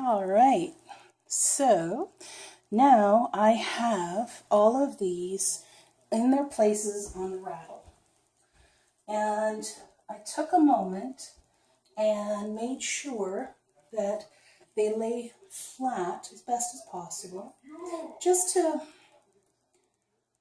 All right, so now I have all of these in their places on the rattle. And I took a moment and made sure that they lay flat as best as possible, just to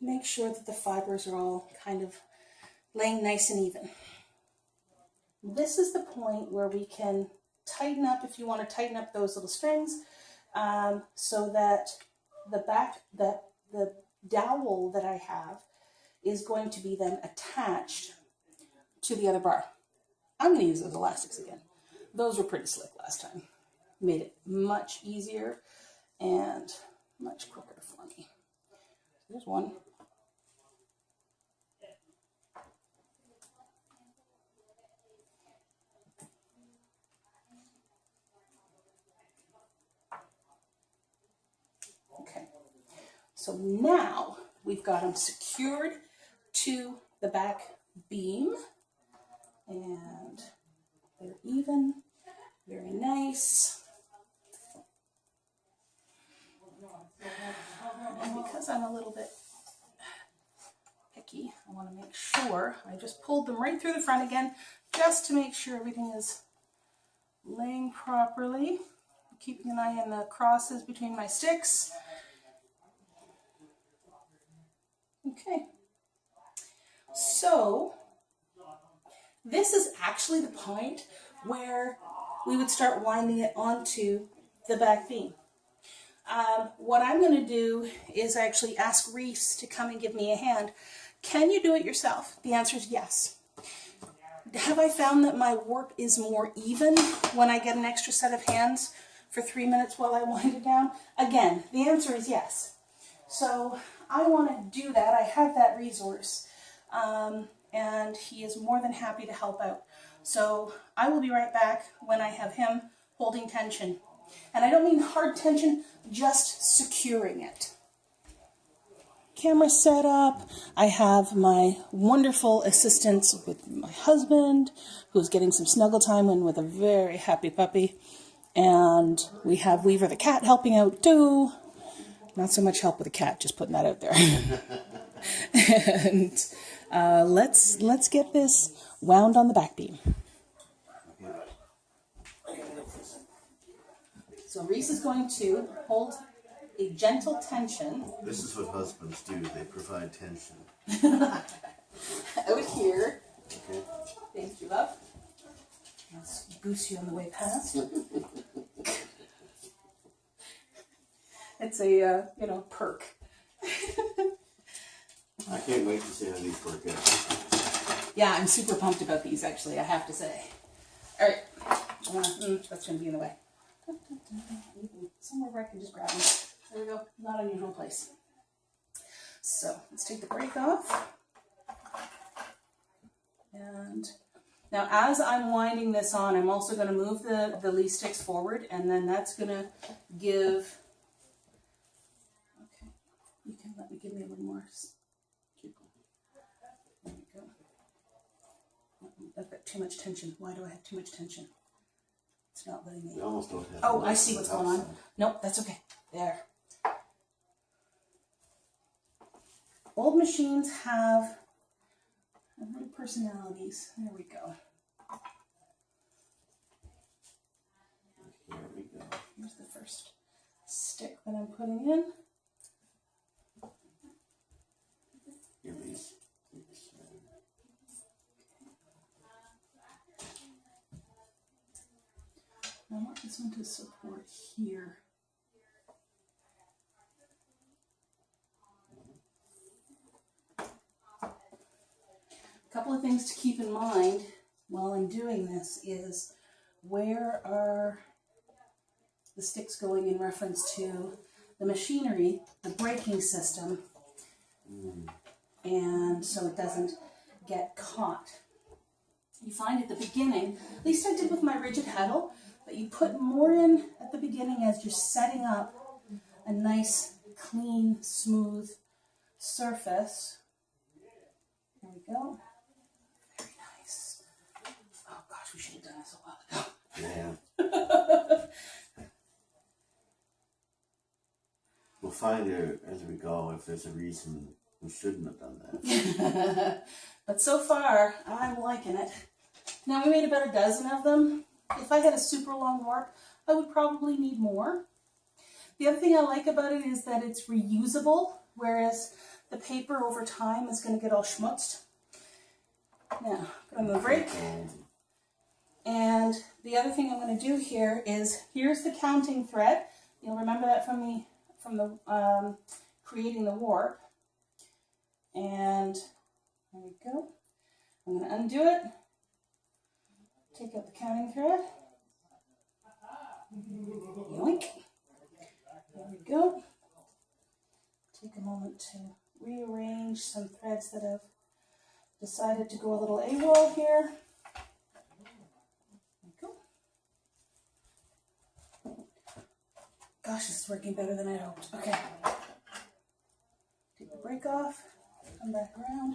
make sure that the fibers are all kind of laying nice and even. This is the point where we can tighten up, if you want to tighten up those little strings, so that the dowel that I have is going to be then attached to the other bar. I'm going to use those elastics again. Those were pretty slick last time. Made it much easier and much quicker for me. There's one. Okay, so now we've got them secured to the back beam, and they're even, very nice. And because I'm a little bit picky, I want to make sure I just pulled them right through the front again, just to make sure everything is laying properly. Keeping an eye on the crosses between my sticks. Okay, so this is actually the point where we would start winding it onto the back beam. What I'm going to do is actually ask Reese to come and give me a hand. Can you do it yourself? The answer is yes. Have I found that my work is more even when I get an extra set of hands for 3 minutes while I wind it down? Again, the answer is yes. So I want to do that. I have that resource. And he is more than happy to help out. So I will be right back when I have him holding tension. And I don't mean hard tension, just securing it. Camera set up. I have my wonderful assistants with my husband, who's getting some snuggle time in with a very happy puppy. And we have Weaver the cat helping out too. Not so much help with the cat, just putting that out there. And let's get this wound on the back beam. So Reese is going to hold a gentle tension. This is what husbands do. They provide tension. Out here. Okay. Thank you, love. Let's goose you on the way past. It's a, perk. I can't wait to see how these work out. Yeah, I'm super pumped about these, actually, I have to say. All right. That's going to be in the way. Somewhere where I can just grab them. There we go. Not an unusual place. So let's take the brake off. And now as I'm winding this on, I'm also going to move the leaf sticks forward, and then that's going to give... Okay. You can give me a little more. There we go. I've got too much tension. Why do I have too much tension? It's not letting me. We almost don't have. Oh, I see what's going on. Nope, that's okay. There. Old machines have little personalities. There we go. Here we go. Here's the first stick that I'm putting in. Here we go. I want this one to support here. A couple of things to keep in mind while I'm doing this is, where are the sticks going in reference to the machinery, the braking system, and so it doesn't get caught. You find at the beginning, at least I did with my rigid heddle, that you put more in at the beginning as you're setting up a nice, clean, smooth surface. There we go. Very nice. Oh gosh, we should have done this a while ago. Yeah. find out as we go if there's a reason we shouldn't have done that. But so far, I'm liking it. Now, we made about a dozen of them. If I had a super long warp, I would probably need more. The other thing I like about it is that it's reusable, whereas the paper over time is going to get all schmutzed. Now, put on the break. And the other thing I'm going to do here is, here's the counting thread. You'll remember that from the creating the warp. And there we go. I'm going to undo it. Take out the counting thread. Yoink. There we go. Take a moment to rearrange some threads that have decided to go a little AWOL here. There we go. Gosh, this is working better than I hoped. Okay. Take the break off. Come back around.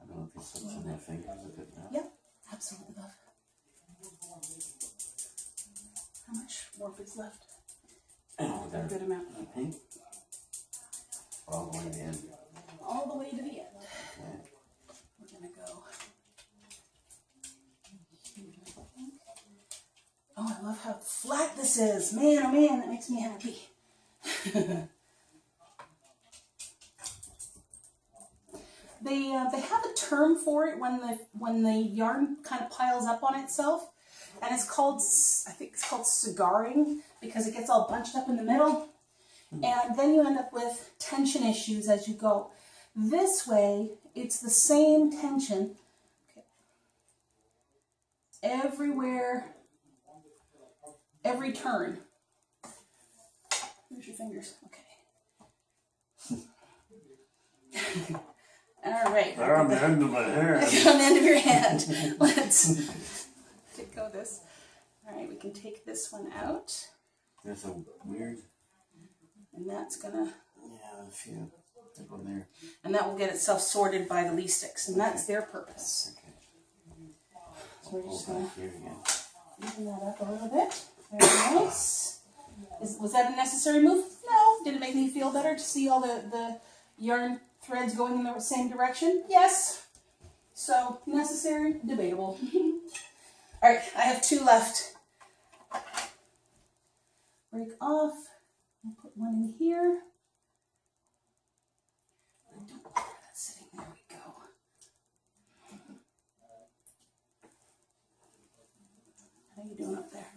I don't know if you slipped on my fingers a bit now. Yep, absolutely, love. How much warp is left? Oh, there. A good amount. Okay. All the way to the end. All the way to the end. Okay. We're gonna go. Oh, I love how flat this is. Man, oh man, that makes me happy. They have a term for it when the yarn kind of piles up on itself, and it's called, I think it's called cigaring, because it gets all bunched up in the middle, and then you end up with tension issues as you go. This way, it's the same tension everywhere, every turn. Here's your fingers. Okay. All right. They're on the end of my hair. On the end of your hand. Let's take go this. All right, we can take this one out. There's a weird. And that's gonna. Yeah, a few. There's one there. And that will get itself sorted by the leaf sticks, and that's their purpose. Okay. So we're just Hold gonna back here again. even that up a little bit. Very nice. Was that a necessary move? No. Did it make me feel better to see all the yarn threads going in the same direction? Yes. So, necessary, debatable. All right, I have 2 left. Break off. I'll put one in here. I don't want that sitting. There we go. How you doing up there?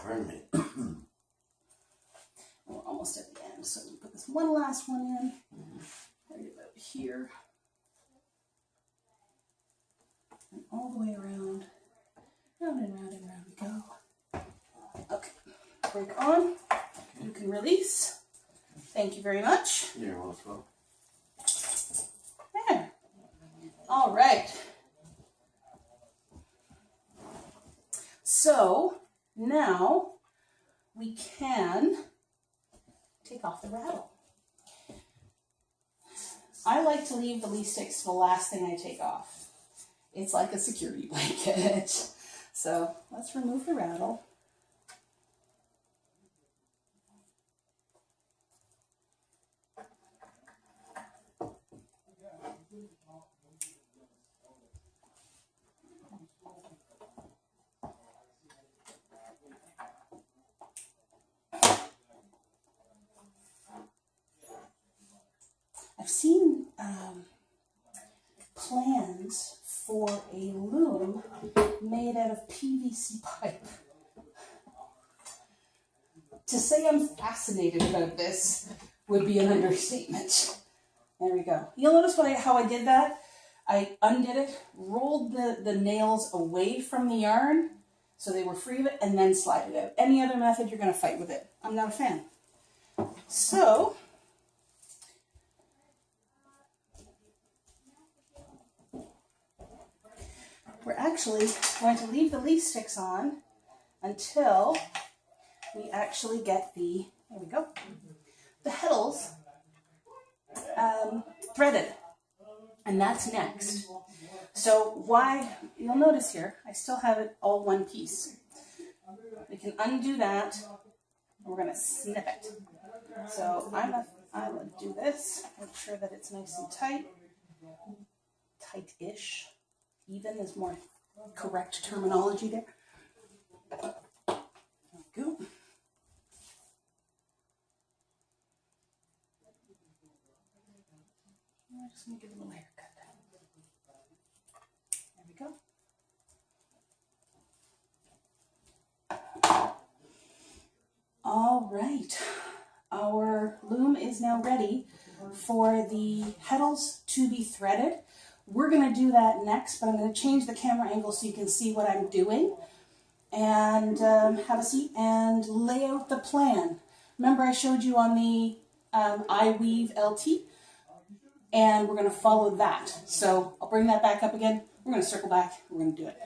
Pardon me. We're almost at the end, so we'll put this one last one in. Right about here. And all the way around. Round and round and round we go. Okay. Break on. You can release. Thank you very much. You're welcome. There. All right. So now we can take off the rattle. I like to leave the leaf sticks the last thing I take off. It's like a security blanket. So let's remove the rattle. I've seen plans for a loom made out of PVC pipe. To say I'm fascinated about this would be an understatement. There we go. You'll notice how I did that. I undid it, rolled the nails away from the yarn so they were free of it, and then slide it out. Any other method, you're going to fight with it. I'm not a fan. So we're actually going to leave the leaf sticks on until we actually get the, there we go, the heddles threaded. And that's next. So why, you'll notice here, I still have it all one piece. We can undo that, and we're gonna snip it. So I would do this, make sure that it's nice and tight, tight-ish. Even is more correct terminology there. There we go. I'm just gonna give it a little haircut. There we go. All right, our loom is now ready for the petals to be threaded. We're going to do that next, but I'm going to change the camera angle so you can see what I'm doing. And have a seat and lay out the plan. Remember I showed you on the iWeave LT, and we're going to follow that. So I'll bring that back up again. We're going to circle back. We're going to do it.